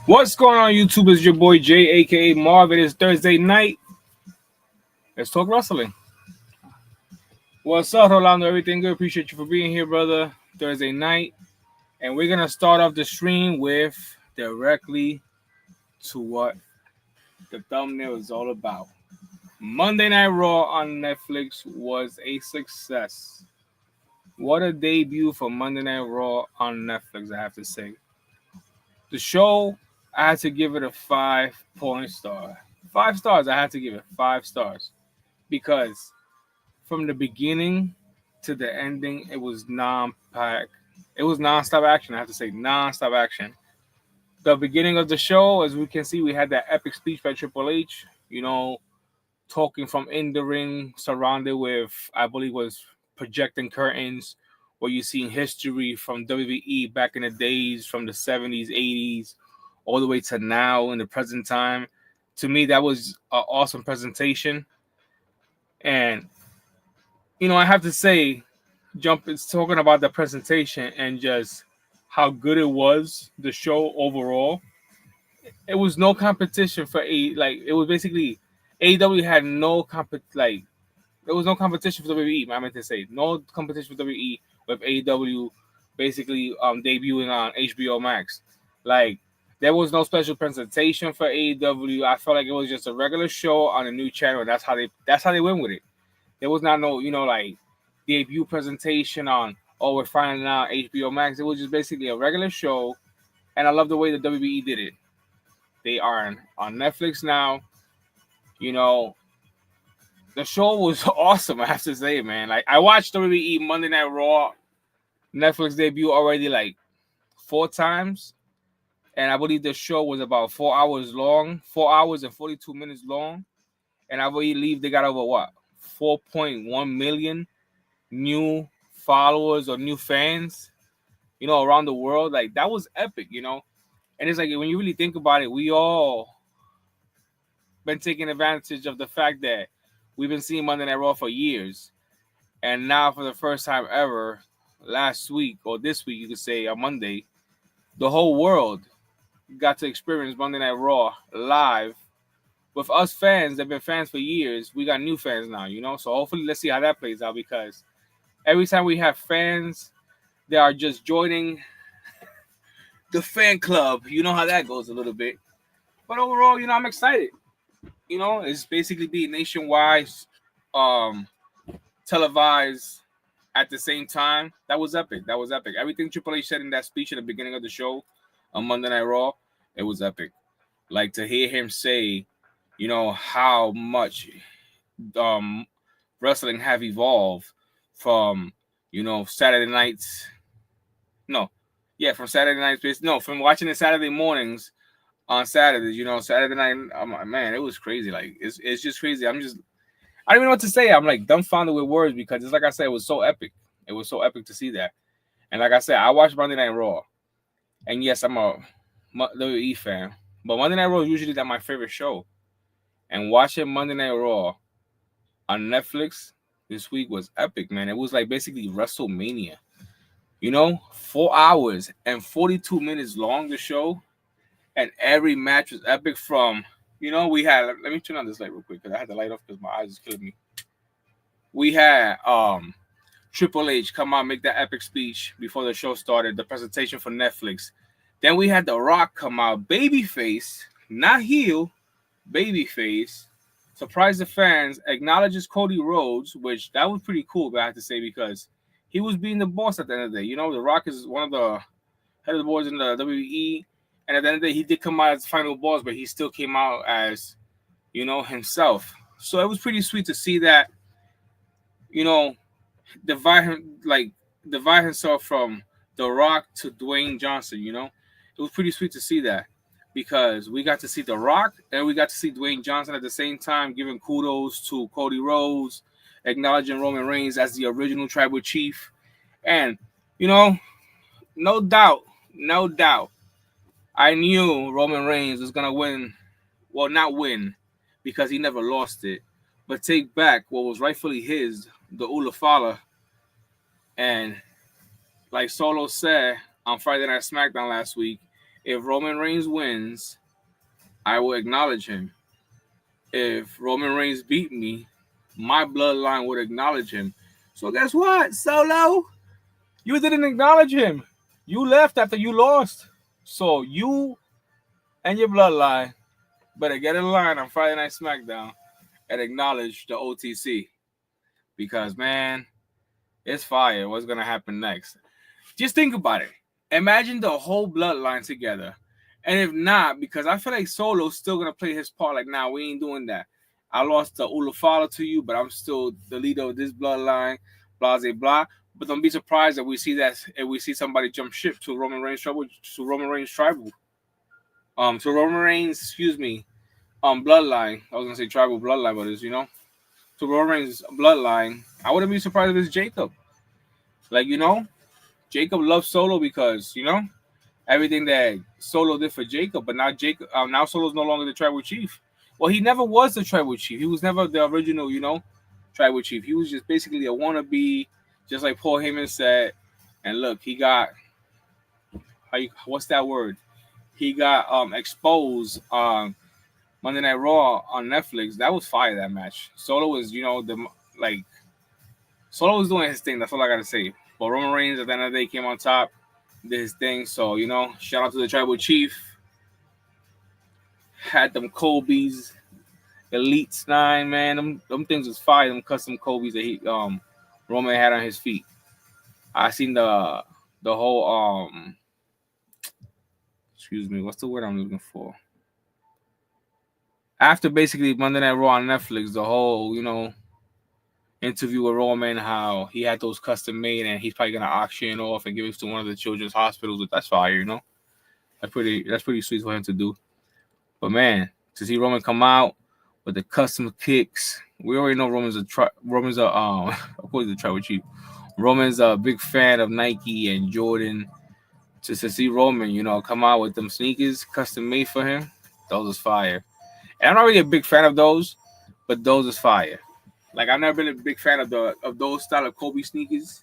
What's going on, YouTube? It's your boy Jay, aka Marv. It is Thursday night. Let's talk wrestling. What's up, Rolando? Everything good? Appreciate you for being here, brother. Thursday night. And we're going to start off the stream with directly to what the thumbnail is all about. Monday Night Raw on Netflix was a success. What a debut for Monday Night Raw on Netflix, I have to say. The show, I had to give it a 5-point star. 5 stars, I had to give it 5 stars. Because from the beginning to the ending, it was non-pack. It was non-stop action, I have to say, non-stop action. The beginning of the show, as we can see, we had that epic speech by Triple H, talking from in the ring, surrounded with, I believe, was projecting curtains, where you see history from WWE back in the days, from the 70s, 80s, all the way to now in the present time. To me, that was an awesome presentation. And, I have to say, it's talking about the presentation and just how good it was, the show overall. It was no competition for it was basically AEW had no there was no competition for WWE. I meant to say no competition for WWE with AEW basically debuting on HBO Max. Like there was no special presentation for AEW. I felt like it was just a regular show on a new channel. That's how they went with it. There was not no debut presentation on we're finding out HBO Max. It was just basically a regular show, and I love the way the WWE did it. They are on Netflix now. The show was awesome, I have to say, man. Like I watched WWE Monday Night Raw Netflix debut already 4 times, and I believe the show was about 4 hours long, 4 hours and 42 minutes long, and I believe they got over 4.1 million new followers or new fans, around the world. Like that was epic, and it's like when you really think about it, we all been taking advantage of the fact that we've been seeing Monday Night Raw for years. And now for the first time ever, last week or this week, you could say on Monday, the whole world got to experience Monday Night Raw live. With us fans that have been fans for years, we got new fans now, So hopefully let's see how that plays out, because every time we have fans that are just joining the fan club, you know how that goes a little bit. But overall, I'm excited. It's basically being nationwide, televised at the same time. That was epic. Everything Triple H said in that speech at the beginning of the show on Monday Night Raw, it was epic. Like to hear him say, how much wrestling have evolved from, Saturday nights. From Saturday nights. No, from watching the Saturday mornings on Saturdays, Saturday night, man, it was crazy. Like it's just crazy. I don't even know what to say. I'm like dumbfounded with words, because it's like I said, it was so epic. It was so epic to see that. And like I said, I watched Monday Night Raw, and yes, I'm a WWE fan, but Monday Night Raw is usually not my favorite show. And watching Monday Night Raw on Netflix this week was epic, man. It was like basically WrestleMania. 4 hours and 42 minutes long, the show. And every match was epic from, we had, let me turn on this light real quick because I had the light off because my eyes is killing me. We had Triple H come out, make that epic speech before the show started, the presentation for Netflix. Then we had The Rock come out, babyface, not heel, babyface, surprise the fans, acknowledges Cody Rhodes, which that was pretty cool, but I have to say, because he was being the boss at the end of the day. You know, The Rock is one of the head of the boards in the WWE, and at the end of the day, he did come out as the final boss, but he still came out as, you know, himself. So it was pretty sweet to see that, you know, divide himself from The Rock to Dwayne Johnson. You know, it was pretty sweet to see that because we got to see The Rock and we got to see Dwayne Johnson at the same time, giving kudos to Cody Rhodes, acknowledging Roman Reigns as the original tribal chief, and you know, no doubt, no doubt, I knew Roman Reigns was gonna win. Well, not win because he never lost it, but take back what was rightfully his, the Ulafala. And like Solo said on Friday Night SmackDown last week, if Roman Reigns wins, I will acknowledge him. If Roman Reigns beat me, my bloodline would acknowledge him. So guess what, Solo? You didn't acknowledge him. You left after you lost. So you and your bloodline better get in line on Friday Night SmackDown and acknowledge the OTC. Because, man, it's fire. What's going to happen next? Just think about it. Imagine the whole bloodline together. And if not, because I feel like Solo's still going to play his part. Like, nah, we ain't doing that. I lost the Ulafala to you, but I'm still the leader of this bloodline, blah, blah, blah. But don't be surprised if we see somebody jump ship to Roman Reigns tribal, to Roman Reigns bloodline. I was gonna say tribal bloodline, but it's, you know, to Roman Reigns bloodline. I wouldn't be surprised if it's Jacob. Like, you know, Jacob loves Solo because, you know, everything that Solo did for Jacob, but now Solo's no longer the tribal chief. Well, he never was the tribal chief. He was never the original, you know, tribal chief. He was just basically a wannabe, just like Paul Heyman said. And look, he got what's that word? He got exposed on Monday Night Raw on Netflix. That was fire, that match. Solo was, you know, Solo was doing his thing. That's all I gotta say. But Roman Reigns at the end of the day came on top, did his thing. So, you know, shout out to the tribal chief. Had them Kobe's Elites 9, man. Them things was fire. Them custom Kobe's that Roman had on his feet. I seen the whole excuse me, what's the word I'm looking for? After basically Monday Night Raw on Netflix, the whole, you know, interview with Roman, how he had those custom made and he's probably gonna auction off and give it to one of the children's hospitals. That's fire, you know. That's pretty sweet for him to do. But man, to see Roman come out with the custom kicks, we already know Roman's of course the tribal chief. Roman's a big fan of Nike and Jordan. To see Roman, you know, come out with them sneakers custom made for him, those is fire. And I'm not really a big fan of those, but those is fire. Like, I've never been a big fan of those style of Kobe sneakers,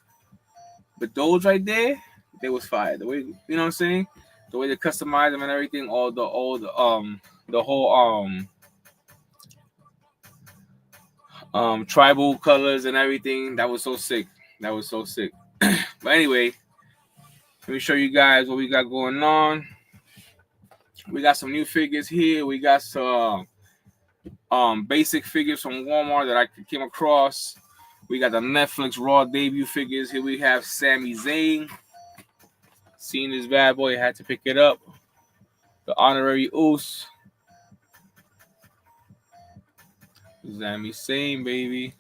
but those right there, they was fire. The way, you know what I'm saying, the way they customize them and everything, all the whole tribal colors and everything, that was so sick. That was so sick. But anyway, let me show you guys what we got going on. We got some new figures here. We got some basic figures from Walmart that I came across. We got the Netflix Raw debut figures. Here we have Sami Zayn. Seeing this bad boy, had to pick it up. The honorary Uso. Sami Zayn, baby.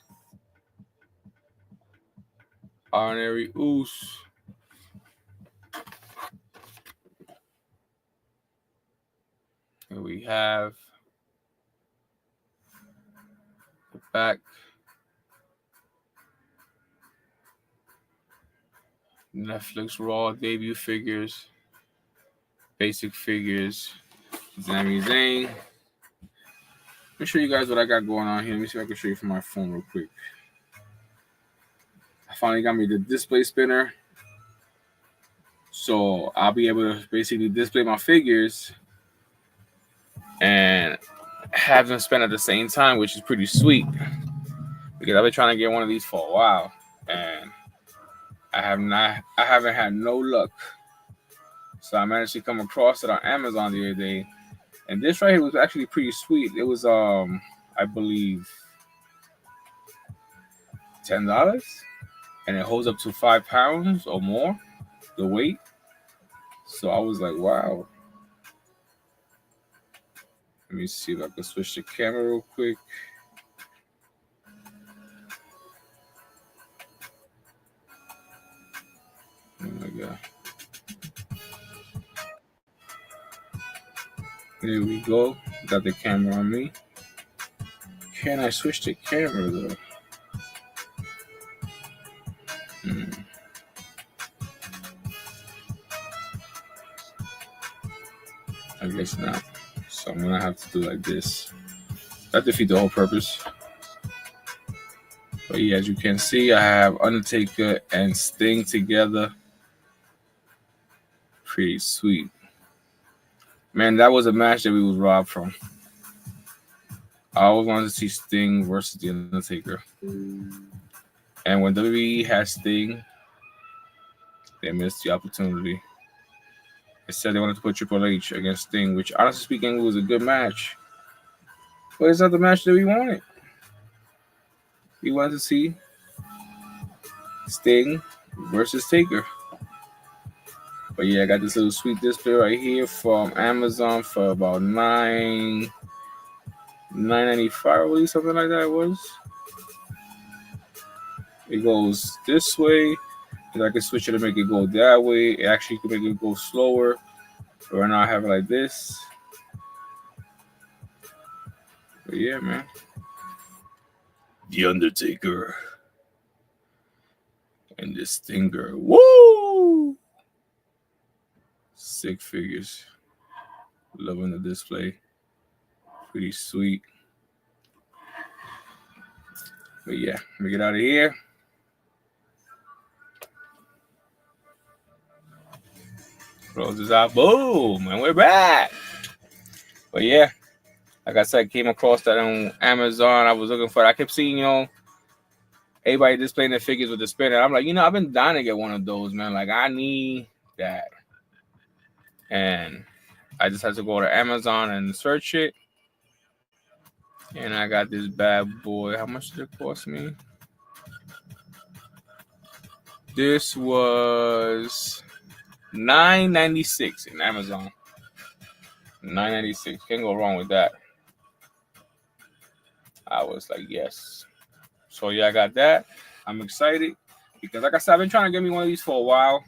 Honorary Uso. Here we have the back. Netflix Raw debut figures. Basic figures. Sami Zayn. Let me show you guys what I got going on here. Let me see if I can show you from my phone real quick. I finally got me the display spinner. So I'll be able to basically display my figures and have them spin at the same time, which is pretty sweet. Because I've been trying to get one of these for a while. And I haven't had no luck. So I managed to come across it on Amazon the other day. And this right here was actually pretty sweet. It was I I believe, $10, and it holds up to 5 pounds or more, the weight. So I was like, wow. Let me see if I can switch the camera real quick. Oh my god. There we go. Got the camera on me. Can I switch the camera though? I guess not. So I'm gonna have to do like this. That defeats the whole purpose. But yeah, as you can see, I have Undertaker and Sting together. Pretty sweet. Man, that was a match that we was robbed from. I always wanted to see Sting versus The Undertaker. And when WWE had Sting, they missed the opportunity. They said they wanted to put Triple H against Sting, which honestly speaking was a good match. But it's not the match that we wanted. We wanted to see Sting versus Taker. But yeah, I got this little sweet display right here from Amazon for about $9.95, I believe, something like that it was. It goes this way, and I can switch it to make it go that way. It actually can make it go slower. But right now I have it like this. But yeah, man. The Undertaker and the Stinger. Woo! Sick figures. Loving the display. Pretty sweet. But yeah, let me get out of here. Close this out. Boom! And we're back. But yeah, like I said, came across that on Amazon. I was looking for it. I kept seeing, everybody displaying their figures with the spinner. I'm like, I've been dying to get one of those, man. Like, I need that. And I just had to go to Amazon and search it. And I got this bad boy. How much did it cost me? This was $9.96 in Amazon. $9.96. Can't go wrong with that. I was like, yes. So yeah, I got that. I'm excited because, like I said, I've been trying to get me one of these for a while.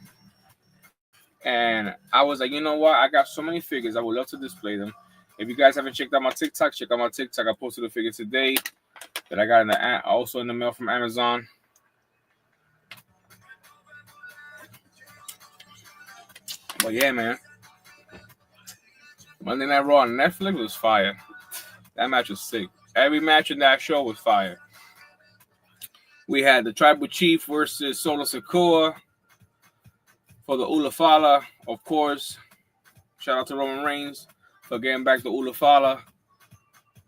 And I was like, you know what? I got so many figures. I would love to display them. If you guys haven't checked out my TikTok, check out my TikTok. I posted a figure today that I got also in the mail from Amazon. But yeah, man. Monday Night Raw on Netflix was fire. That match was sick. Every match in that show was fire. We had the Tribal Chief versus Solo Sikoa for the Ulafala, of course. Shout out to Roman Reigns for getting back to Ulafala.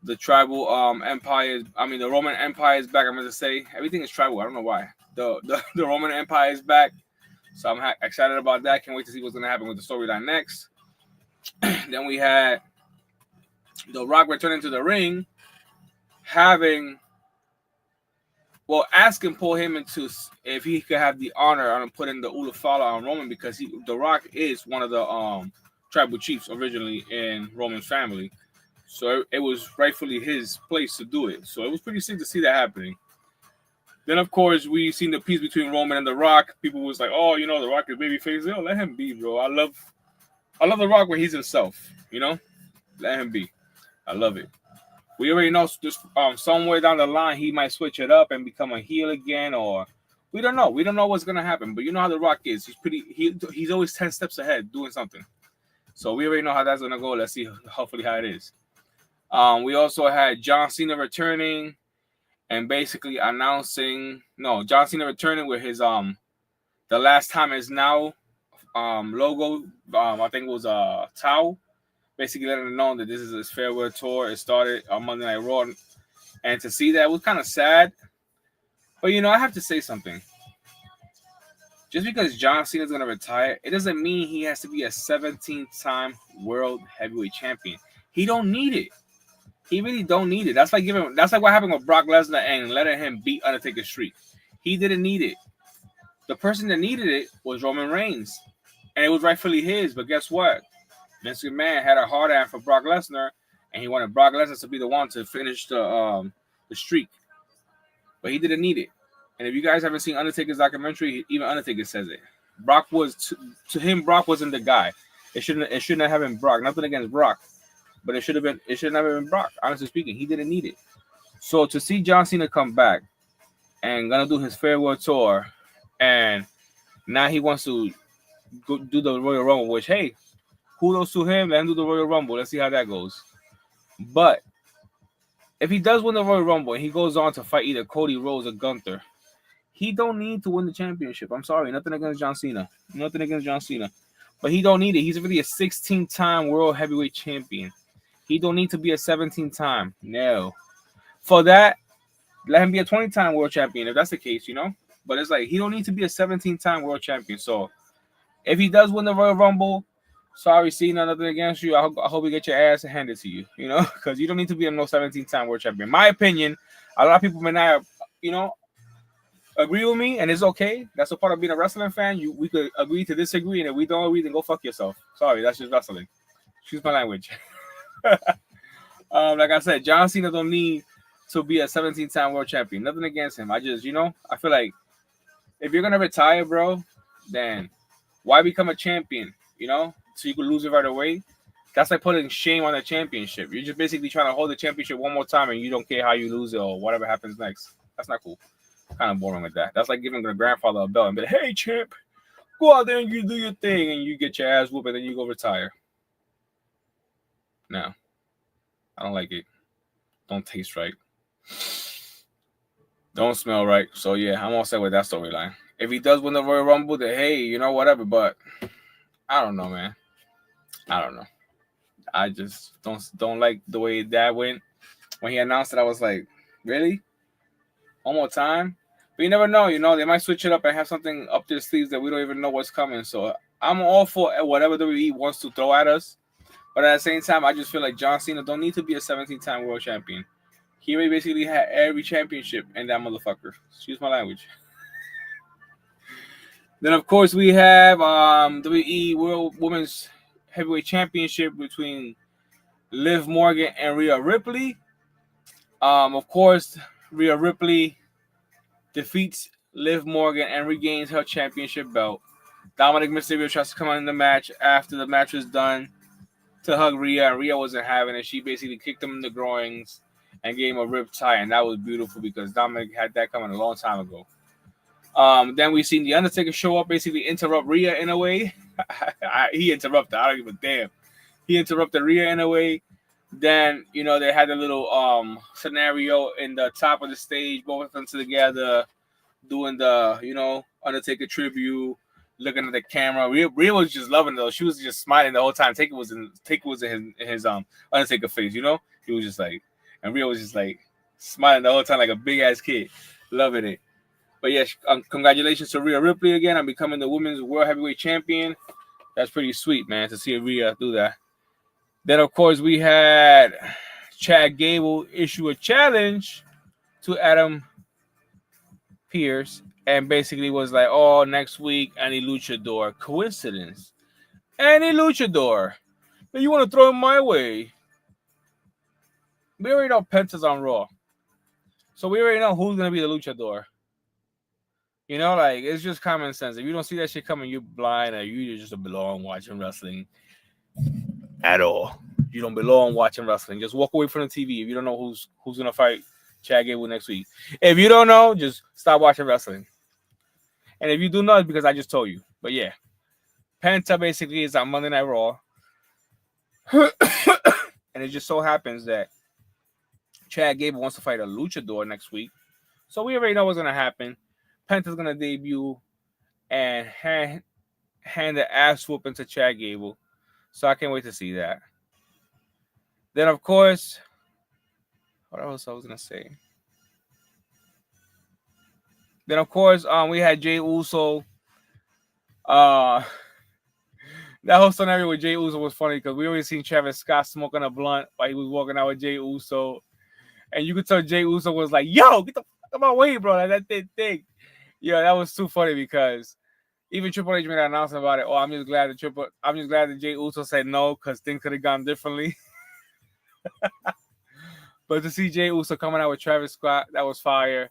The tribal empire, the Roman Empire is back. I'm going to say everything is tribal. I don't know why. The Roman Empire is back. So I'm excited about that. Can't wait to see what's going to happen with the storyline next. Then we had The Rock returning to the ring, asking Paul Heyman if he could have the honor on putting the Ulafala on Roman because The Rock is one of the tribal chiefs originally in Roman's family. So it was rightfully his place to do it. So it was pretty sick to see that happening. Then, of course, we seen the peace between Roman and The Rock. People was like, oh, The Rock is babyface. Yo, let him be, bro. I love The Rock where he's himself, Let him be. I love it. We already know just somewhere down the line he might switch it up and become a heel again, or we don't know. We don't know what's gonna happen. But you know how The Rock is. He's always 10 steps ahead doing something. So we already know how that's gonna go. Let's see hopefully how it is. We also had John Cena returning and basically announcing John Cena returning with his The Last Time Is Now logo. I think it was Tau. Basically letting them know that this is his farewell tour. It started on Monday Night Raw. And to see that, it was kind of sad. But, I have to say something. Just because John Cena is going to retire, it doesn't mean he has to be a 17-time World Heavyweight Champion. He don't need it. He really don't need it. That's like giving. That's like what happened with Brock Lesnar and letting him beat Undertaker's streak. He didn't need it. The person that needed it was Roman Reigns, and it was rightfully his. But guess what? Vince McMahon had a hard on for Brock Lesnar, and he wanted Brock Lesnar to be the one to finish the streak. But he didn't need it. And if you guys haven't seen Undertaker's documentary, even Undertaker says it. Brock was to him. Brock wasn't the guy. It shouldn't have been Brock. Nothing against Brock, but it shouldn't have been Brock. Honestly speaking, he didn't need it. So to see John Cena come back and gonna do his farewell tour, and now he wants to go do the Royal Rumble, which hey, kudos to him. Let him do the Royal Rumble. Let's see how that goes. But if he does win the Royal Rumble and he goes on to fight either Cody Rhodes or Gunther, he don't need to win the championship. I'm sorry, nothing against John Cena. Nothing against John Cena. But he don't need it. He's already a 16-time World Heavyweight Champion. He don't need to be a 17-time. No. For that, let him be a 20-time World Champion if that's the case, you know? But it's like he don't need to be a 17-time World Champion. So if he does win the Royal Rumble, sorry, Cena, nothing against you. I hope you get your ass handed to you, you know? Because you don't need to be a no 17-time World Champion. My opinion, a lot of people may not, you know, agree with me, and it's okay. That's a part of being a wrestling fan. We could agree to disagree, and if we don't agree, then go fuck yourself. Sorry, that's just wrestling. Excuse my language. Like I said, John Cena don't need to be a 17-time world champion. Nothing against him. I just, you know, I feel like if you're gonna retire, bro, then why become a champion? You know, so you could lose it right away. That's like putting shame on the championship. You're just basically trying to hold the championship one more time, and you don't care how you lose it or whatever happens next. That's not cool. Kind of boring with that. That's like giving the grandfather a belt and be like, hey, champ, go out there and you do your thing, and you get your ass whooped, and then you go retire. No, I don't like it. Don't taste right. Don't smell right. So, yeah, I'm all set with that storyline. If he does win the Royal Rumble, then hey, you know, whatever. But I don't know, man. I don't know. I just don't like the way that went. When he announced it, I was like, really? One more time? But you never know, you know, they might switch it up and have something up their sleeves that we don't even know what's coming. So I'm all for whatever WWE wants to throw at us. But at the same time, I just feel like John Cena don't need to be a 17-time world champion. He basically had every championship in that motherfucker. Excuse my language. Then, of course, we have WWE World Women's Heavyweight Championship between Liv Morgan and Rhea Ripley. Of course, Rhea Ripley defeats Liv Morgan and regains her championship belt. Dominic Mysterio tries to come on in the match after the match was done to hug Rhea, and Rhea wasn't having it. She basically kicked him in the groins and gave him a rib tie, and that was beautiful because Dominic had that coming a long time ago. Then we seen The Undertaker show up, basically interrupt Rhea in a way. He interrupted. I don't give a damn. He interrupted Rhea in a way. Then, you know, they had a little scenario in the top of the stage, both of them together, doing the, you know, Undertaker tribute, looking at the camera. Rhea was just loving it, though. She was just smiling the whole time. Taker was in his Undertaker face, you know? He was just like, and Rhea was just like smiling the whole time like a big ass kid, loving it. But yeah, congratulations to Rhea Ripley again on becoming the Women's World Heavyweight Champion. That's pretty sweet, man, to see Rhea do that. Then, of course, we had Chad Gable issue a challenge to Adam Pearce and basically was like, oh, next week, any luchador. Coincidence. Any luchador. But you want to throw him my way. We already know Penta's on Raw. So we already know who's going to be the luchador. You know, like, it's just common sense. If you don't see that shit coming, you're blind or you just don't belong watching wrestling at all. You don't belong watching wrestling. Just walk away from the TV if you don't know who's going to fight Chad Gable next week. If you don't know, just stop watching wrestling. And if you do know, it's because I just told you. But yeah, Penta basically is on Monday Night Raw. And it just so happens that Chad Gable wants to fight a luchador next week. So we already know what's going to happen. Penta's going to debut and hand the ass whooping to Chad Gable. So I can't wait to see that. Then, of course, what else I was going to say? Then, of course, we had Jey Uso That whole scenario with Jay Uso was funny because we always seen Travis Scott smoking a blunt while he was walking out with Jay Uso, and you could tell Jay Uso was like, "Yo, get the fuck out my way, bro!" Like that thing. Yeah, that was too funny because even Triple H made an announcement about it. Oh, I'm just glad that Jay Uso said no because things could have gone differently. But to see Jay Uso coming out with Travis Scott, that was fire.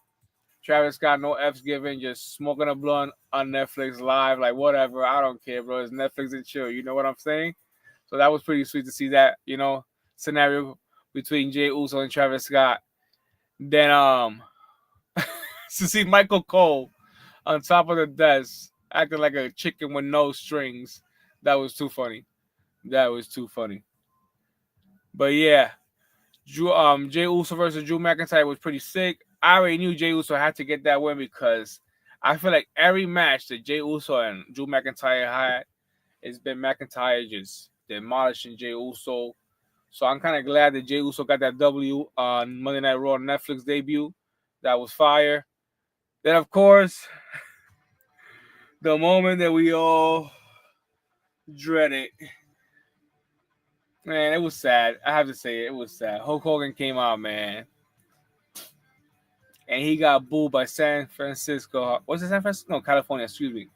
Travis Scott, no F's given, just smoking a blunt on Netflix live, like whatever. I don't care, bro. It's Netflix and chill. You know what I'm saying? So that was pretty sweet to see that, scenario between Jay Uso and Travis Scott. Then to see Michael Cole on top of the desk acting like a chicken with no strings. That was too funny. That was too funny. But yeah, Jay Uso versus Drew McIntyre was pretty sick. I already knew Jay Uso had to get that win because I feel like every match that Jay Uso and Drew McIntyre had, it's been McIntyre just demolishing Jay Uso. So I'm kind of glad that Jay Uso got that W on Monday Night Raw Netflix debut. That was fire. Then, of course, the moment that we all dreaded. Man, it was sad. I have to say it was sad. Hulk Hogan came out, man. And he got booed by San Francisco. What's it, San Francisco? No, California, excuse me.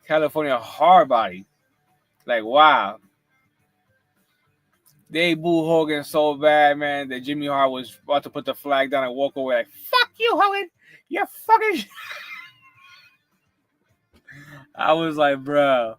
California Hardbody. Like, wow. They booed Hogan so bad, man, that Jimmy Hart was about to put the flag down and walk away like, fuck you, Hogan. You're fucking... I was like, bro.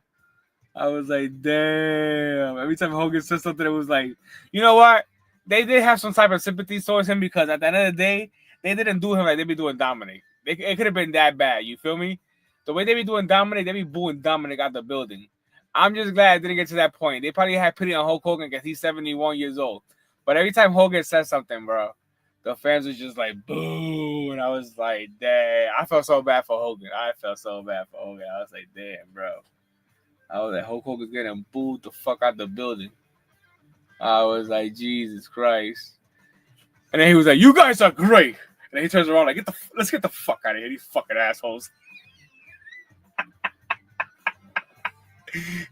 I was like, damn. Every time Hogan said something, it was like, you know what? They did have some type of sympathy towards him because at the end of the day, they didn't do him like they be doing Dominic. It could have been that bad. You feel me? The way they be doing Dominic, they be booing Dominic out the building. I'm just glad it didn't get to that point. They probably had pity on Hulk Hogan because he's 71 years old. But every time Hogan said something, bro, the fans was just like, boo. And I was like, damn. I felt so bad for Hogan. I was like, damn, bro. I was like, Hulk Hogan's getting booed the fuck out the building. I was like, Jesus Christ. And then he was like, you guys are great. And then he turns around like, let's get the fuck out of here, these fucking assholes.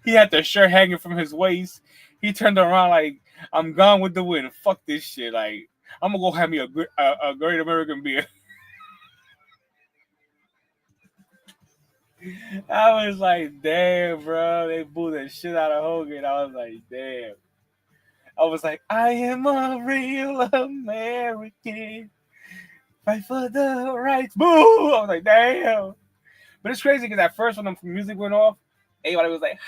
He had the shirt hanging from his waist. He turned around like, I'm gone with the wind. Fuck this shit. Like, I'm going to go have me a great American beer. I was like, damn, bro. They booed the shit out of Hogan. I was like, damn. I was like, I am a real American. Fight for the rights. Boo! I was like, damn. But it's crazy because at first when the music went off, everybody was like,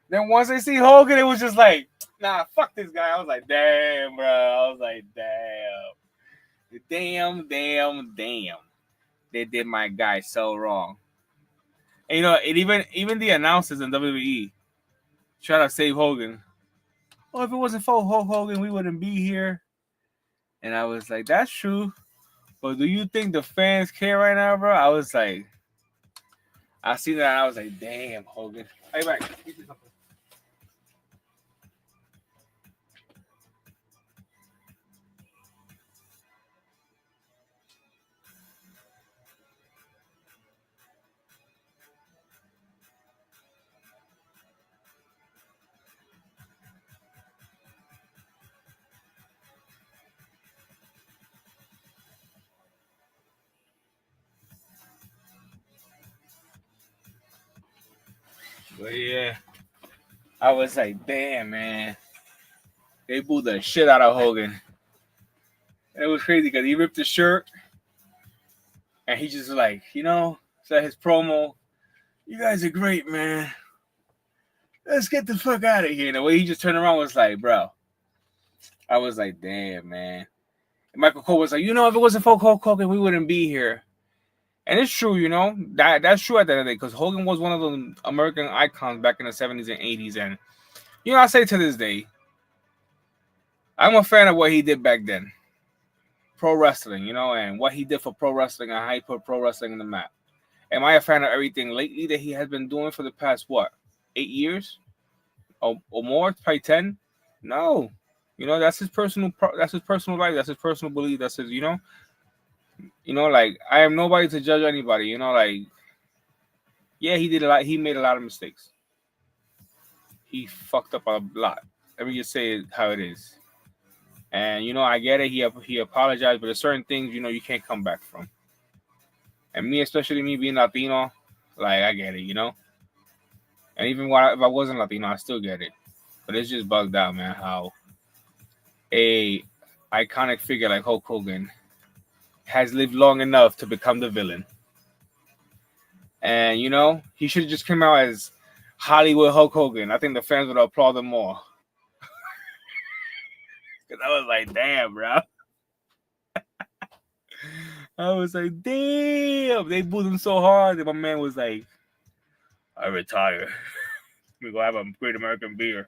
then once they see Hogan, it was just like, nah, fuck this guy. I was like, damn, bro. I was like, damn. Damn. They did my guy so wrong. And it even the announcers in WWE try to save Hogan. Oh, if it wasn't for Hulk Hogan, we wouldn't be here. And I was like, that's true. But do you think the fans care right now, bro? I was like, I seen that and I was like, damn, Hogan. Hey, back. But yeah, I was like, damn, man. They booed the shit out of Hogan. It was crazy because he ripped his shirt and he just like, said his promo, you guys are great, man. Let's get the fuck out of here. And the way he just turned around was like, bro. I was like, damn, man. And Michael Cole was like, if it wasn't for Hulk Hogan, we wouldn't be here. And it's true, that's true at the end of the day because Hogan was one of the American icons back in the 70s and 80s. And, I say to this day, I'm a fan of what he did back then. Pro wrestling, and what he did for pro wrestling and how he put pro wrestling in the map. Am I a fan of everything lately that he has been doing for the past, 8 years? Or more? Probably 10? No. That's his personal life. That's his personal belief. That's his, like, I am nobody to judge anybody, like, yeah, he did a lot. He made a lot of mistakes. he fucked up a lot. Let me just say it how it is. And I get it. He apologized, but there's certain things you can't come back from. And me, especially me being Latino, like I get it. And even if I wasn't Latino, I still get it. But it's just bugged out, man. How a iconic figure like Hulk Hogan has lived long enough to become the villain. And he should have just come out as Hollywood Hulk Hogan. I think the fans would applaud him more. Because I was like, damn, bro. I was like, damn. They booed him so hard that my man was like, I retire. We go have a Great American beer.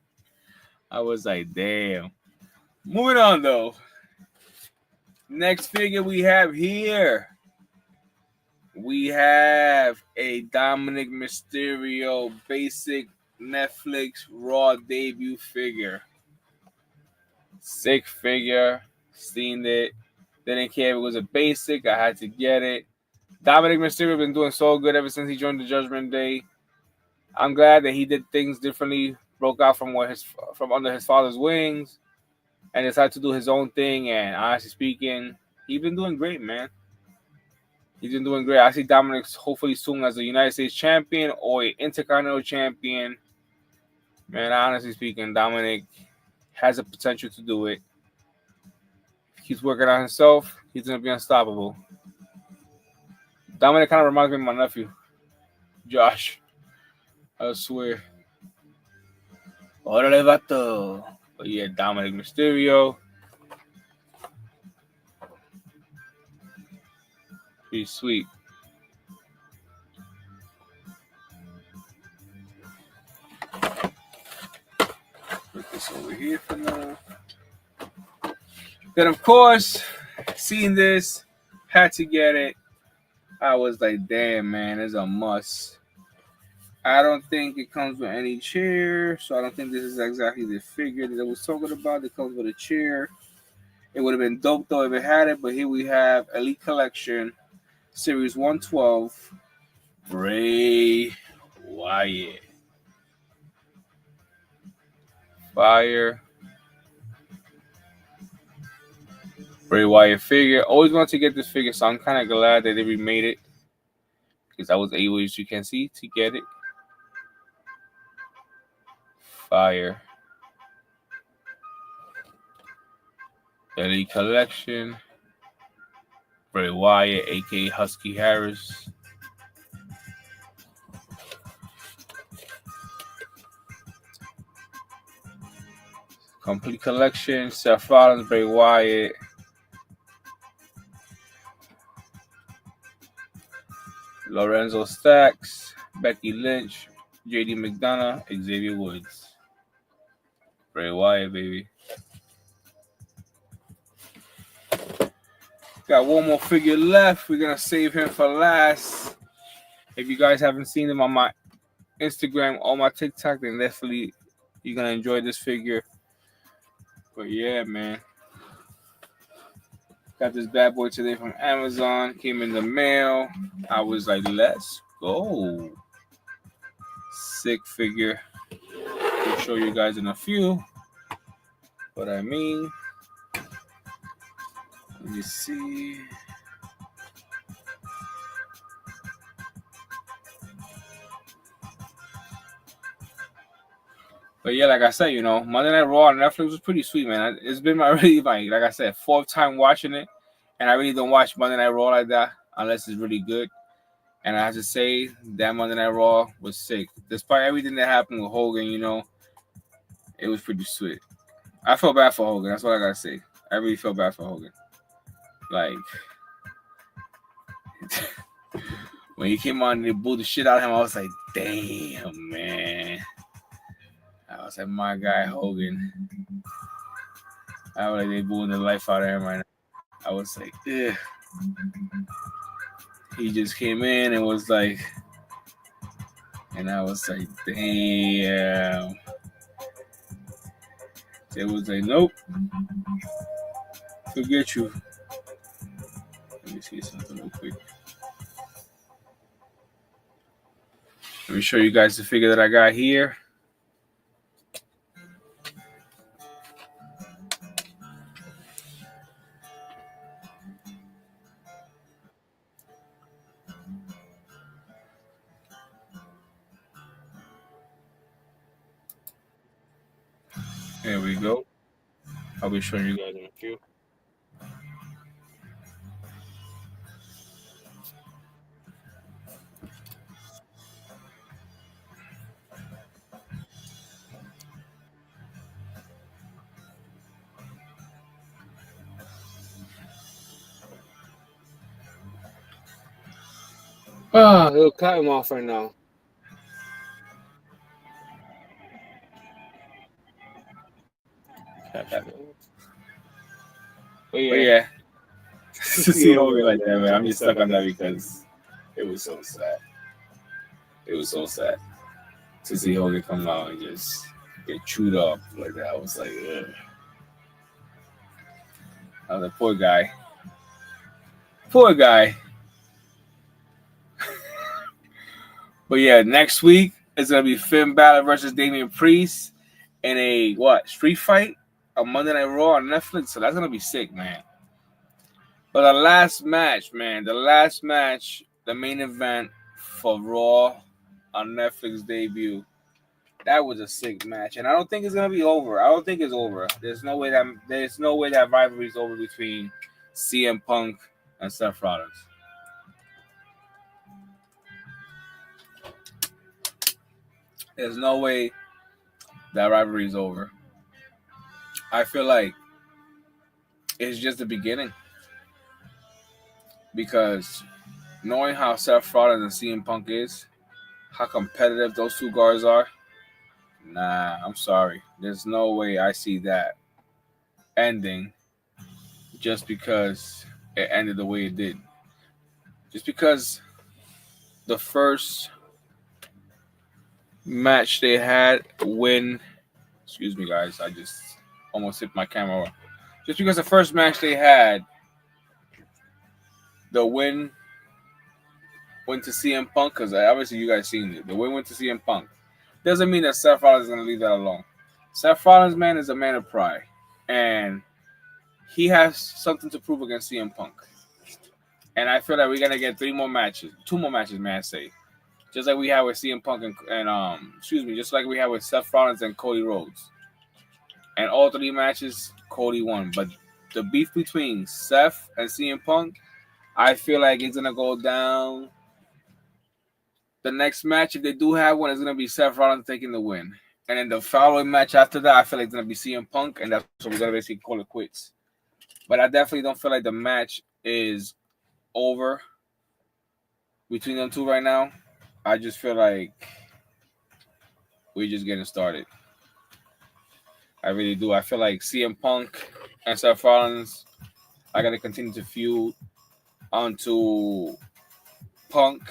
I was like, damn. Moving on, though. Next figure we have here. We have a Dominic Mysterio basic Netflix Raw debut figure. Sick figure. Seen it. Didn't care if it was a basic. I had to get it. Dominic Mysterio been doing so good ever since he joined the Judgment Day. I'm glad that he did things differently. Broke out from under his father's wings, and decided to do his own thing. And honestly speaking, he's been doing great, man. He's been doing great. I see Dominic hopefully soon as a United States champion or an Intercontinental champion. Man, honestly speaking, Dominic has the potential to do it. If he's working on himself, he's going to be unstoppable. Dominic kind of reminds me of my nephew, Josh. I swear. Órale, vato. But yeah, Dominic Mysterio. Pretty sweet. Put this over here for now. Then, of course, seeing this, had to get it. I was like, damn, man, it's a must. I don't think it comes with any chair, so I don't think this is exactly the figure that I was talking about. It comes with a chair. It would have been dope, though, if it had it, but here we have Elite Collection, Series 112, Bray Wyatt. Fire. Bray Wyatt figure. Always wanted to get this figure, so I'm kind of glad that they remade it. Because I was able, as you can see, to get it. Fire. Elite Collection. Bray Wyatt, aka Husky Harris. Complete Collection. Seth Rollins, Bray Wyatt. Lorenzo Stacks, Becky Lynch, JD McDonough, Xavier Woods. Bray Wyatt, baby. Got one more figure left. We're going to save him for last. If you guys haven't seen him on my Instagram or my TikTok, then definitely you're going to enjoy this figure. But yeah, man. Got this bad boy today from Amazon. Came in the mail. I was like, let's go. Sick figure. I'll show you guys in a few what I mean. Let me see. But yeah, like I said, Monday Night Raw on Netflix was pretty sweet, man. It's been my like I said, fourth time watching it. And I really don't watch Monday Night Raw like that unless it's really good. And I have to say, that Monday Night Raw was sick. Despite everything that happened with Hogan, it was pretty sweet. I felt bad for Hogan. That's what I got to say. I really feel bad for Hogan. Like, when he came on and they booed the shit out of him, I was like, damn, man. I was like, my guy, Hogan. I was like, they booing the life out of him right now. I was like, ugh. He just came in and was like, and I was like, damn. They was like, nope. Forget you. Let me see something real quick. Let me show you guys the figure that I got here. Here we go. I'll be showing you guys in a few. Ah, it'll cut him off right now. But yeah, to see Hogan like that, man, I'm just stuck on that because it was so sad. It was so sad to see Hogan come out and just get chewed up like that. I was like, ugh. I was like, poor guy. Poor guy. But yeah, next week it's gonna be Finn Balor versus Damian Priest in a street fight, a Monday Night Raw on Netflix. So that's gonna be sick, man. But the last match, the main event for Raw on Netflix debut, that was a sick match, and I don't think it's gonna be over. I don't think it's over. There's no way that rivalry is over between CM Punk and Seth Rollins. There's no way that rivalry is over. I feel like it's just the beginning. Because knowing how Seth Rollins and CM Punk is, how competitive those two guys are, nah, I'm sorry. There's no way I see that ending just because it ended the way it did. Just because the first match they had excuse me guys, I just almost hit my camera. Just because the first match they had, the win went to CM Punk, because obviously you guys seen it. The win went to CM Punk. Doesn't mean that Seth Rollins is going to leave that alone. Seth Rollins, man, is a man of pride. And he has something to prove against CM Punk. And I feel that we're going to get 2 more matches, man, I say. Just like we had with CM Punk just like we had with Seth Rollins and Cody Rhodes. And all 3 matches, Cody won. But the beef between Seth and CM Punk, I feel like it's going to go down. The next match, if they do have one, is going to be Seth Rollins taking the win. And then the following match after that, I feel like it's going to be CM Punk, and that's what we're going to basically call it quits. But I definitely don't feel like the match is over between them two right now. I just feel like we're just getting started. I really do. I feel like CM Punk and Seth Rollins are going to continue to feud until Punk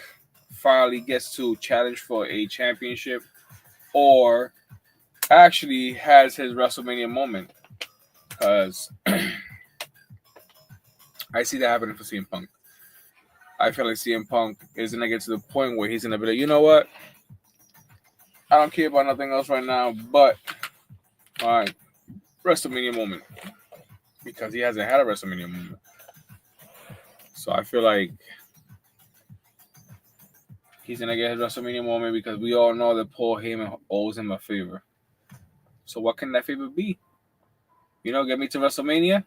finally gets to challenge for a championship or actually has his WrestleMania moment. Because I see that happening for CM Punk. I feel like CM Punk is going to get to the point where he's going to be like, you know what? I don't care about nothing else right now, but all right, WrestleMania moment. Because he hasn't had a WrestleMania moment. So I feel like he's going to get his WrestleMania moment because we all know that Paul Heyman owes him a favor. So what can that favor be? You know, get me to WrestleMania,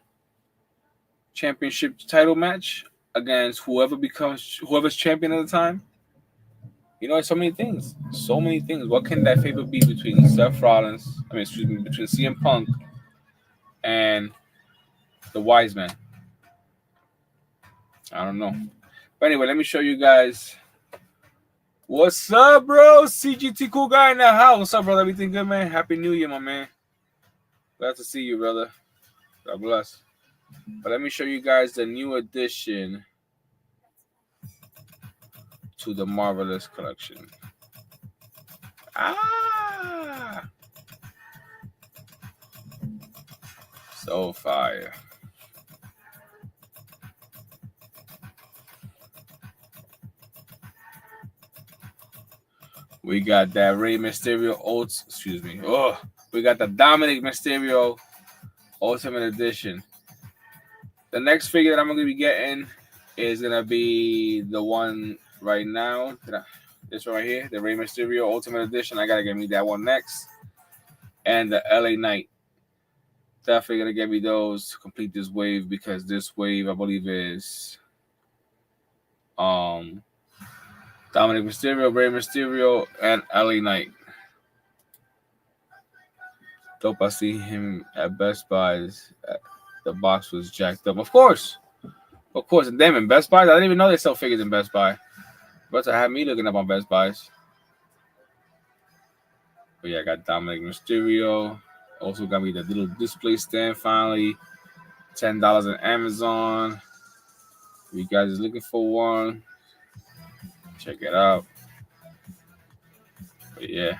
championship title match against whoever's champion at the time. You know, so many things. So many things. What can that favor be between Seth Rollins, between CM Punk and the Wise Man? I don't know. But anyway, let me show you guys. What's up, bro? CGT Cool Guy in the house. What's up, brother? Everything good, man? Happy New Year, my man. Glad to see you, brother. God bless. But let me show you guys the new addition to the Marvelous collection. So fire. We got that Rey Mysterio we got the Dominic Mysterio Ultimate Edition. The next figure that I'm going to be getting is going to be the one right now. This one right here, the Rey Mysterio Ultimate Edition. I got to get me that one next. And the LA Knight. Definitely gonna get me those to complete this wave, because this wave I believe is Dominic Mysterio, Rey Mysterio, and LA Knight. Dope. I see him at Best Buy's. The box was jacked up. Of course. And damn, in Best Buy, I didn't even know they sell figures in Best Buy. But to have me looking up on Best Buys. But yeah, I got Dominic Mysterio. Also got me the little display stand finally. $10 on Amazon. If you guys are looking for one, check it out. But yeah.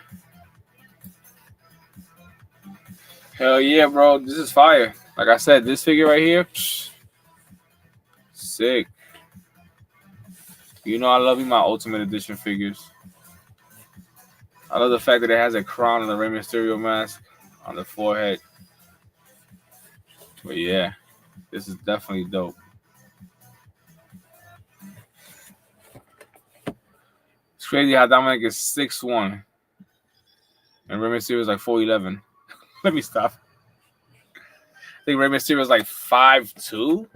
Hell yeah, bro. This is fire. Like I said, this figure right here, sick. You know I love you my Ultimate Edition figures. I love the fact that it has a crown and a Rey Mysterio mask on the forehead. But yeah, this is definitely dope. It's crazy how Dominic is 6'1" and Rey Mysterio is like 4'11". Let me stop. I think Rey Mysterio is like 5'2",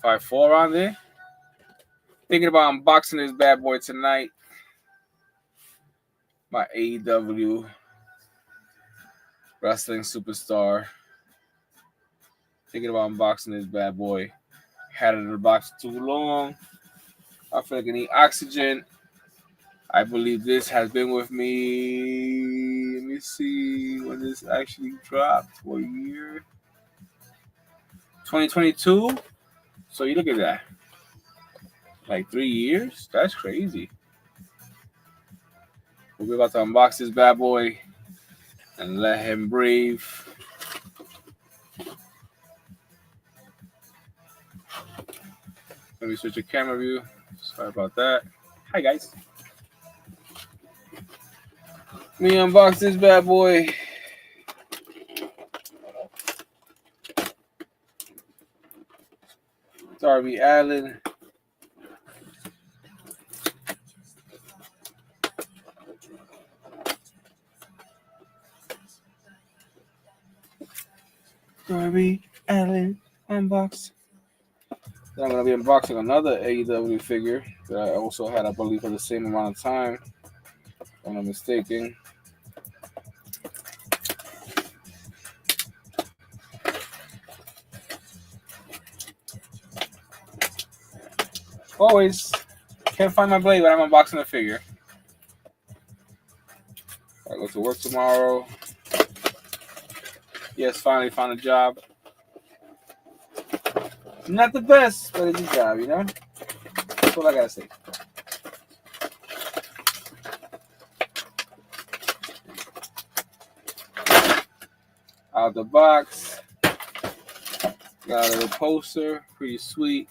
5'4" around there. Thinking about unboxing this bad boy tonight. My AEW wrestling superstar. Thinking about unboxing this bad boy. Had it in the box too long. I feel like I need oxygen. I believe this has been with me. Let me see when this actually dropped. What year? 2022. So you look at that. Like 3 years? That's crazy. We're about to unbox this bad boy and let him breathe. Let me switch the camera view. Sorry about that. Hi, guys. Let me unbox this bad boy. Darby Allin. Darby Allin unbox. Then I'm going to be unboxing another AEW figure that I also had, I believe, for the same amount of time, if I'm not mistaken. Always can't find my blade, but I'm unboxing a figure. I go to work tomorrow. Yes, finally found a job. Not the best, but it's a job, you know? That's all I gotta say. Out the box. Got a little poster. Pretty sweet.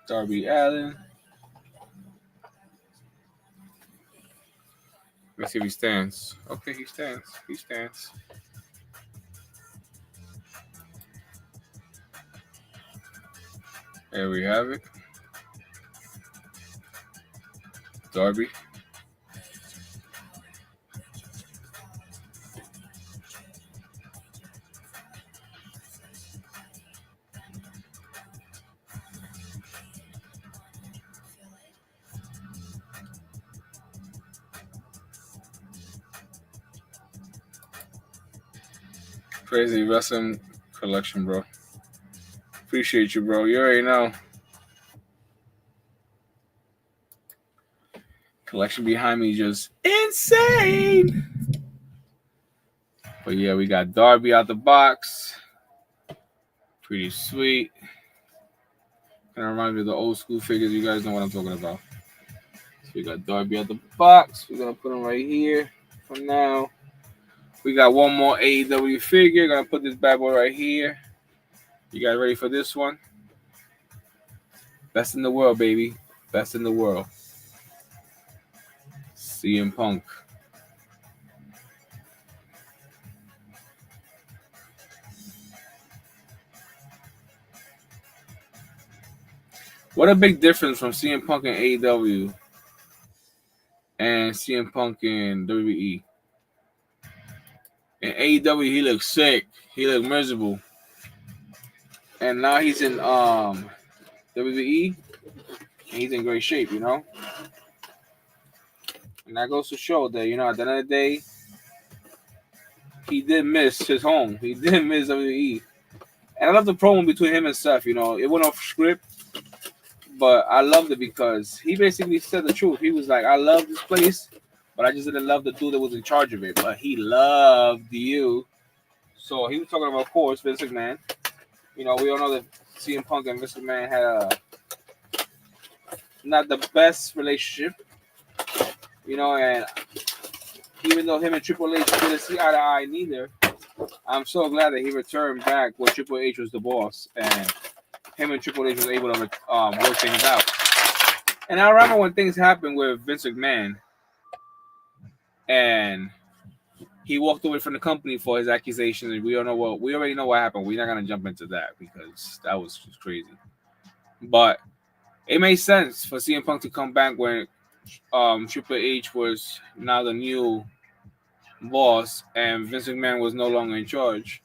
Darby Allin. Let's see if he stands. Okay, he stands. He stands. There we have it. Darby. Crazy wrestling collection, bro. Appreciate you, bro. You already know. Collection behind me just insane. But yeah, we got Darby out the box. Pretty sweet. Kind of reminds me of the old school figures. You guys know what I'm talking about. So we got Darby out the box. We're going to put him right here for now. We got one more AEW figure. Going to put this bad boy right here. You guys ready for this one? Best in the world, baby. Best in the world. CM Punk. What a big difference from CM Punk in AEW and CM Punk in WWE. In AEW, he looked sick. He looked miserable. And now he's in WWE, and he's in great shape, you know? And that goes to show that, you know, at the end of the day, he did miss his home. He did miss WWE. And I love the promo between him and Seth, you know. It went off script, but I loved it because he basically said the truth. He was like, I love this place, but I just didn't love the dude that was in charge of it. But he loved you. So he was talking about, of course, Vince McMahon. You know, we all know that CM Punk and Vince McMahon had not the best relationship. You know, and even though him and Triple H didn't see eye to eye neither, I'm so glad that he returned back when Triple H was the boss, and him and Triple H was able to work things out. And I remember when things happened with Vince McMahon, and he walked away from the company for his accusations. And we already know what happened. We're not gonna jump into that because that was just crazy. But it made sense for CM Punk to come back when Triple H was now the new boss and Vince McMahon was no longer in charge.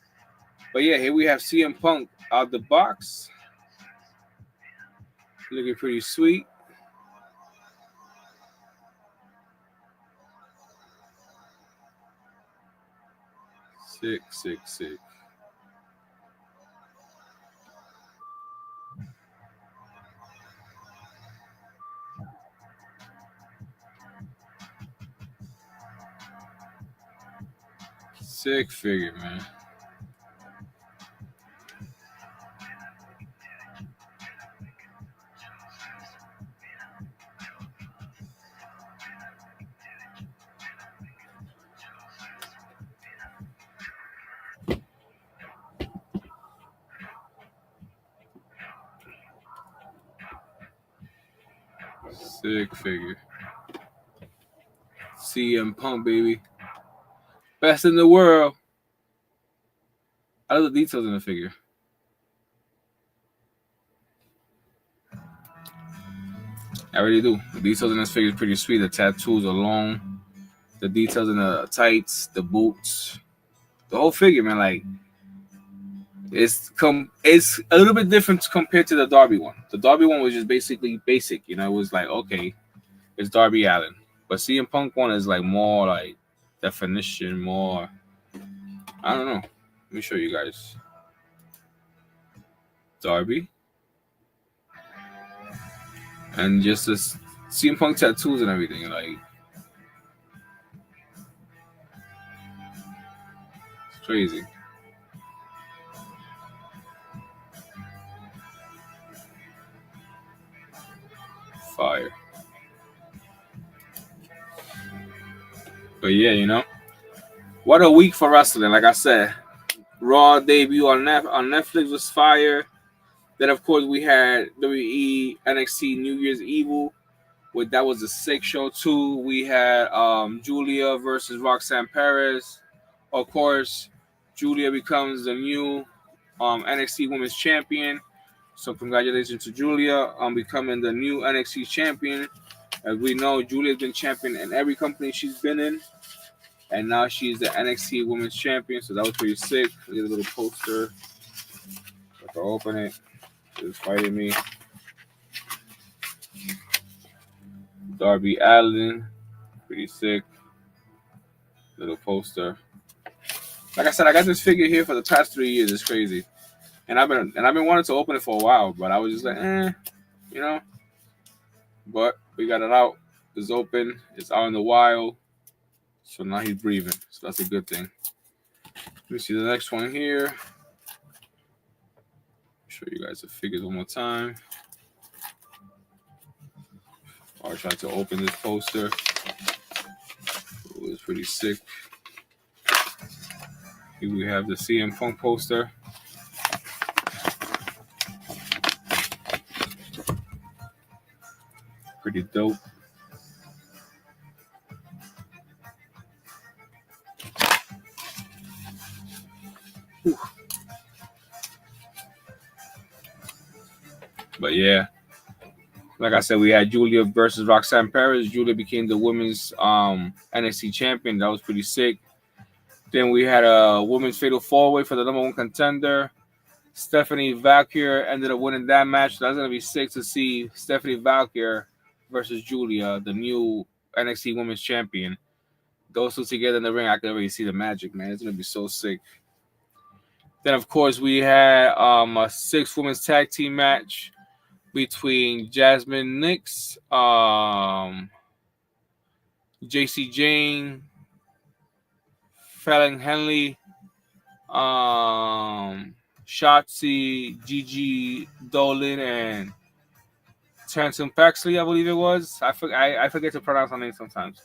But yeah, here we have CM Punk out the box, looking pretty sweet. Sick. Sick figure, man. Sick figure. CM Punk, baby. Best in the world. I love the details in the figure. I really do. The details in this figure is pretty sweet. The tattoos are long. The details in the tights, the boots, the whole figure, man. Like it's a little bit different compared to the Darby one. The Darby one was just basically basic. You know, it was like, okay, it's Darby Allin. But CM Punk one is like more like definition, more. I don't know. Let me show you guys. Darby. And just this CM Punk tattoos and everything. Like, it's crazy. Fire. But yeah, you know, what a week for wrestling. Like I said, Raw debut on Netflix was fire. Then of course we had WWE NXT New Year's Evil, that was a sick show too. We had Julia versus Roxanne Perez. Of course, Julia becomes the new NXT Women's Champion. So congratulations to Julia on becoming the new NXT Champion. As we know, Julia's been champion in every company she's been in. And now she's the NXT Women's Champion, so that was pretty sick. Look at a little poster. If I open it, it's fighting me. Darby Allin, pretty sick. Little poster. Like I said, I got this figure here for the past 3 years. It's crazy, and I've been wanting to open it for a while, but I was just like, you know. But we got it out. It's open. It's out in the wild. So now he's breathing. So that's a good thing. Let me see the next one here. Show you guys the figures one more time. I'll try to open this poster. It was pretty sick. Here we have the CM Punk poster. Pretty dope. Whew. But yeah, Like I said, we had Julia versus Roxanne Perez. Julia became the women's NXT champion. That was pretty sick. Then we had a women's fatal four-way for the number one contender. Stephanie Valkyr ended up winning that match. So that's gonna be sick to see Stephanie Valkyr versus Julia, the new NXT Women's Champion. Those two together in the ring, I can already see the magic, man. It's gonna be so sick. Then of course we had a 6 women's tag team match between Jasmine Nix, JC Jane, Fallon Henley, Shotzi, Gigi Dolan, and Tanton Paxley, I believe it was. I forget to pronounce her name sometimes.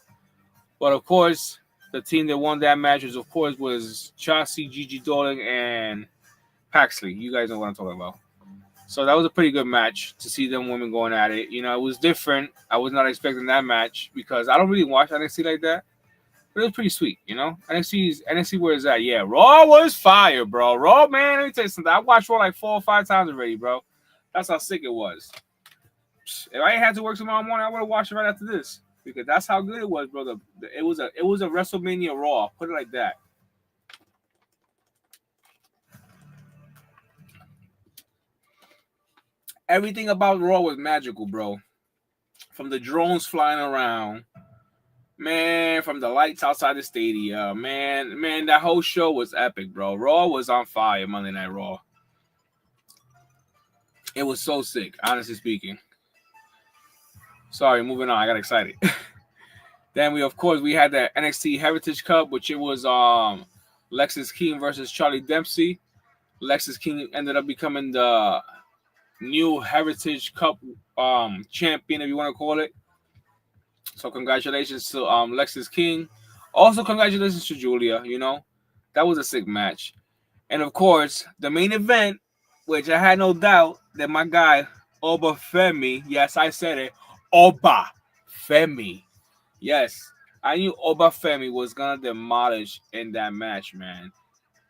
But of course, the team that won that match was Shotzi, Gigi Dolan, and Paxley. You guys know what I'm talking about. So that was a pretty good match to see them women going at it. You know, it was different. I was not expecting that match because I don't really watch NXT like that. But it was pretty sweet, you know? NXT where is that? Yeah, Raw was fire, bro. Raw, man, let me tell you something. I watched Raw like 4 or 5 times already, bro. That's how sick it was. If I had to work tomorrow morning, I would have watched it right after this. Because that's how good it was, brother. It was a WrestleMania Raw. Put it like that. Everything about Raw was magical, bro. From the drones flying around, man, from the lights outside the stadium, man, that whole show was epic, bro. Raw was on fire, Monday Night Raw. It was so sick, honestly speaking. Sorry, moving on. I got excited. Then we had that NXT Heritage Cup, which it was Lexis King versus Charlie Dempsey. Lexis King ended up becoming the new Heritage Cup champion, if you want to call it. So congratulations to Lexis King. Also congratulations to Julia. You know, that was a sick match. And of course, the main event, which I had no doubt that my guy Oba Femi, yes, I said it, Oba Femi. Yes, I knew Oba Femi was gonna demolish in that match, man.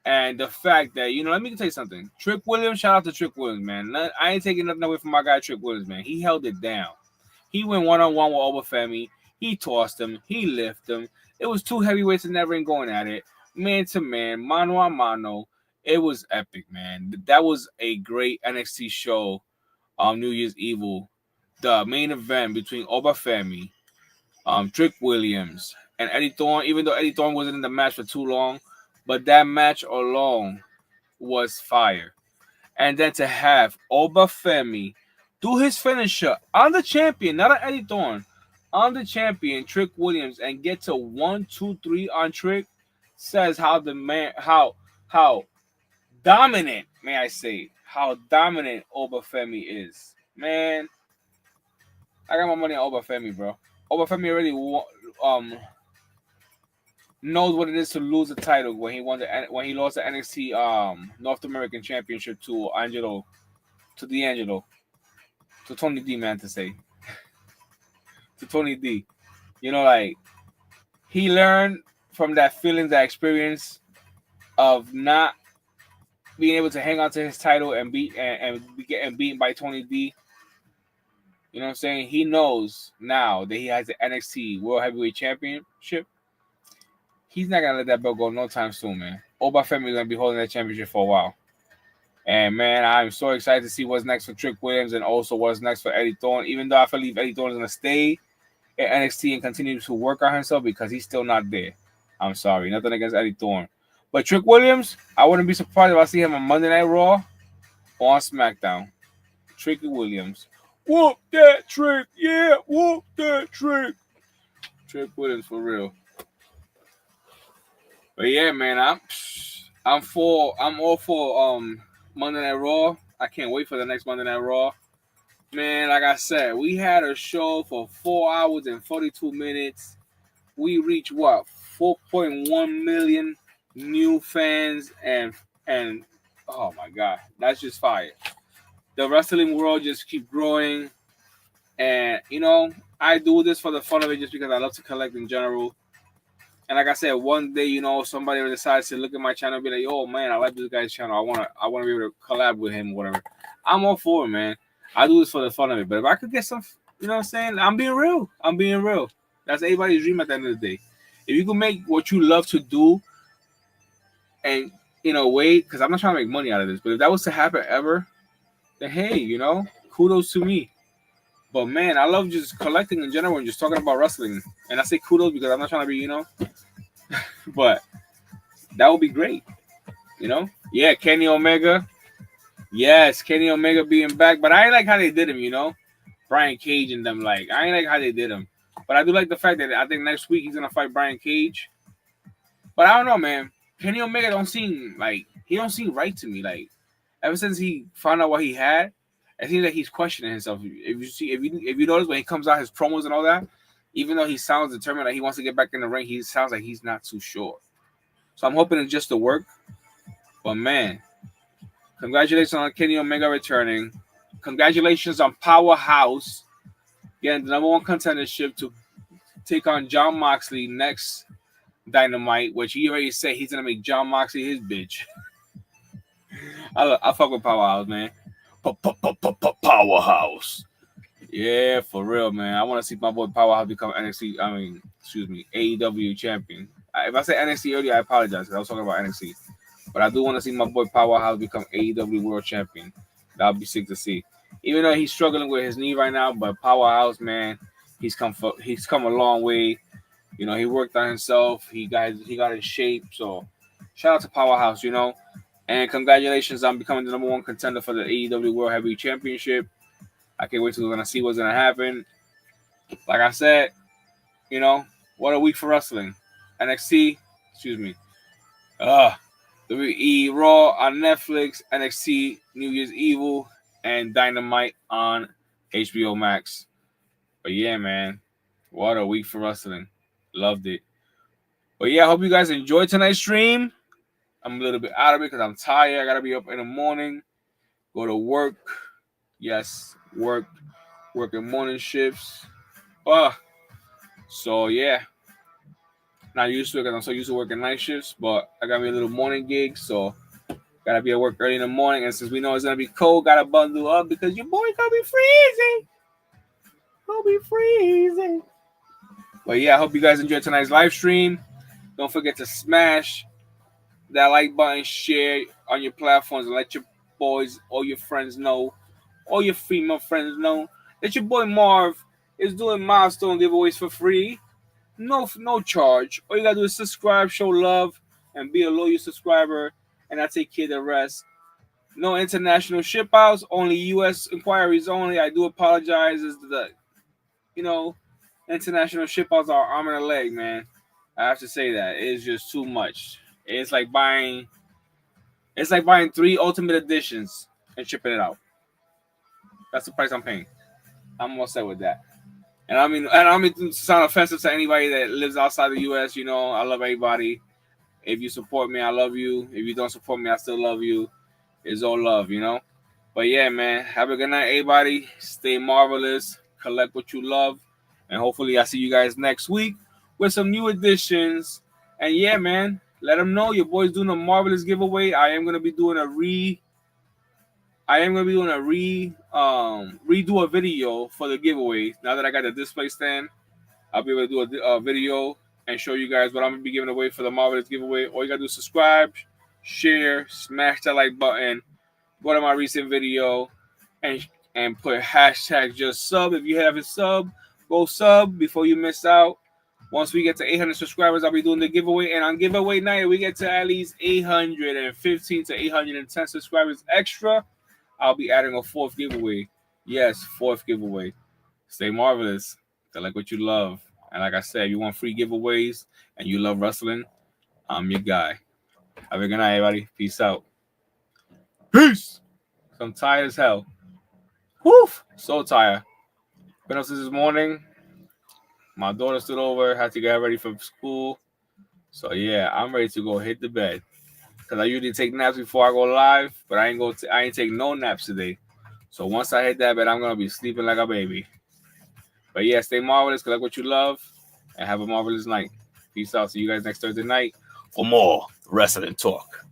And the fact that, you know, let me tell you something. Trick Williams, shout out to Trick Williams, man. I ain't taking nothing away from my guy Trick Williams, man. He held it down. He went one-on-one with Oba Femi. He tossed him. He lifted him. It was 2 heavyweights in that ring going at it. Man to man, mano a mano. It was epic, man. That was a great NXT show on New Year's Evil. The main event between Oba Femi, Trick Williams, and Eddie Thorne, even though Eddie Thorne wasn't in the match for too long, but that match alone was fire. And then to have Oba Femi do his finisher on the champion, not on Eddie Thorne, on the champion, Trick Williams, and get to 1, 2, 3 on Trick, says how dominant, may I say, how dominant Oba Femi is. Man, I got my money on Oba Femi, bro. Oba Femi already knows what it is to lose a title when he lost the NXT North American Championship to D'Angelo, to Tony D, man, to say, to Tony D. You know, like, he learned from that feeling, that experience of not being able to hang on to his title and getting beaten by Tony D. You know what I'm saying? He knows now that he has the NXT World Heavyweight Championship. He's not gonna let that belt go no time soon, man. Oba Femi is gonna be holding that championship for a while. And man, I'm so excited to see what's next for Trick Williams and also what's next for Eddie Thorne. Even though I believe Eddie Thorne is gonna stay at NXT and continue to work on himself because he's still not there. I'm sorry, nothing against Eddie Thorne. But Trick Williams, I wouldn't be surprised if I see him on Monday Night Raw or on SmackDown. Tricky Williams. Whoop that trick. Yeah, whoop that trick. Trick Williams for real. But yeah, man, I'm all for Monday Night Raw. I can't wait for the next Monday Night Raw. Man, like I said, we had a show for 4 hours and 42 minutes. We reached 4.1 million new fans and oh my god, that's just fire. The wrestling world just keep growing, and you know, I do this for the fun of it just because I love to collect in general. And like I said, one day, you know, somebody decides to look at my channel and be like, "Oh man, I like this guy's channel. I wanna be able to collab with him, or whatever." I'm all for it, man. I do this for the fun of it. But if I could get some, you know what I'm saying? I'm being real. I'm being real. That's everybody's dream at the end of the day. If you can make what you love to do, and in a way, because I'm not trying to make money out of this, but if that was to happen ever, then hey, kudos to me. But man, I love just collecting in general and just talking about wrestling. And I say kudos because I'm not trying to be, but that would be great. Yeah, Kenny Omega. Yes, Kenny Omega being back. But I ain't like how they did him. Brian Cage and them. Like, I ain't like how they did him. But I do like the fact that I think next week he's going to fight Brian Cage. But I don't know, man. Kenny Omega he don't seem right to me. Like, ever since he found out what he had, it seems like he's questioning himself. If you notice when he comes out his promos and all that, even though he sounds determined that he wants to get back in the ring, he sounds like he's not too sure. So I'm hoping it's just to work. But man, congratulations on Kenny Omega returning. Congratulations on Powerhouse getting the #1 contendership to take on Jon Moxley next Dynamite, which he already said he's gonna make Jon Moxley his bitch. I fuck with Powerhouse, man. Powerhouse. Yeah, for real, man. I want to see my boy Powerhouse become AEW champion. If I said NXT earlier, I apologize because I was talking about NXT. But I do want to see my boy Powerhouse become AEW world champion. That would be sick to see. Even though he's struggling with his knee right now, but Powerhouse, man, he's come a long way. He worked on himself. He got in shape. So shout out to Powerhouse, And congratulations on becoming the #1 contender for the AEW World Heavyweight Championship. I can't wait till we're gonna see what's gonna happen. Like I said, what a week for wrestling. NXT, WWE Raw on Netflix, NXT New Year's Evil, and Dynamite on HBO Max. But yeah, man, what a week for wrestling. Loved it. But yeah, I hope you guys enjoyed tonight's stream. I'm a little bit out of it because I'm tired. I gotta be up in the morning, go to work. Yes, working morning shifts. So yeah, not used to it because I'm so used to working night shifts. But I got me a little morning gig, so gotta be at work early in the morning. And since we know it's gonna be cold, gotta bundle up because your boy gonna be freezing. But yeah, I hope you guys enjoyed tonight's live stream. Don't forget to smash that like button, share on your platforms, and let your boys or your friends know, or your female friends know that your boy Marv is doing milestone giveaways for free. No charge. All you gotta do is subscribe, show love, and be a loyal subscriber, and I take care of the rest. No international ship outs, only U.S. inquiries only. I do apologize. Is the international ship outs are arm and a leg, man. I have to say that it's just too much. It's like buying 3 Ultimate Editions and shipping it out. That's the price I'm paying. I'm all set with that. And I mean to sound offensive to anybody that lives outside the U.S. I love everybody. If you support me, I love you. If you don't support me, I still love you. It's all love, But yeah, man, have a good night, everybody. Stay marvelous. Collect what you love. And hopefully I see you guys next week with some new additions. And yeah, man, let them know your boy's doing a marvelous giveaway. I am gonna be doing a redo a video for the giveaway. Now that I got the display stand, I'll be able to do a video and show you guys what I'm gonna be giving away for the marvelous giveaway. All you gotta do is subscribe, share, smash that like button, go to my recent video, and put hashtag just sub. If you haven't sub, go sub before you miss out. Once we get to 800 subscribers, I'll be doing the giveaway. And on giveaway night, we get to at least 815 to 810 subscribers extra. I'll be adding a 4th giveaway. Yes, 4th giveaway. Stay marvelous. Collect what you love. And like I said, if you want free giveaways and you love wrestling, I'm your guy. Have a good night, everybody. Peace out. Peace. I'm tired as hell. Woof. So tired. Been up since this morning. My daughter stood over, had to get ready for school. So yeah, I'm ready to go hit the bed. Cause I usually take naps before I go live, but I ain't take no naps today. So once I hit that bed, I'm gonna be sleeping like a baby. But yeah, stay marvelous, collect what you love, and have a marvelous night. Peace out. See you guys next Thursday night for more wrestling talk.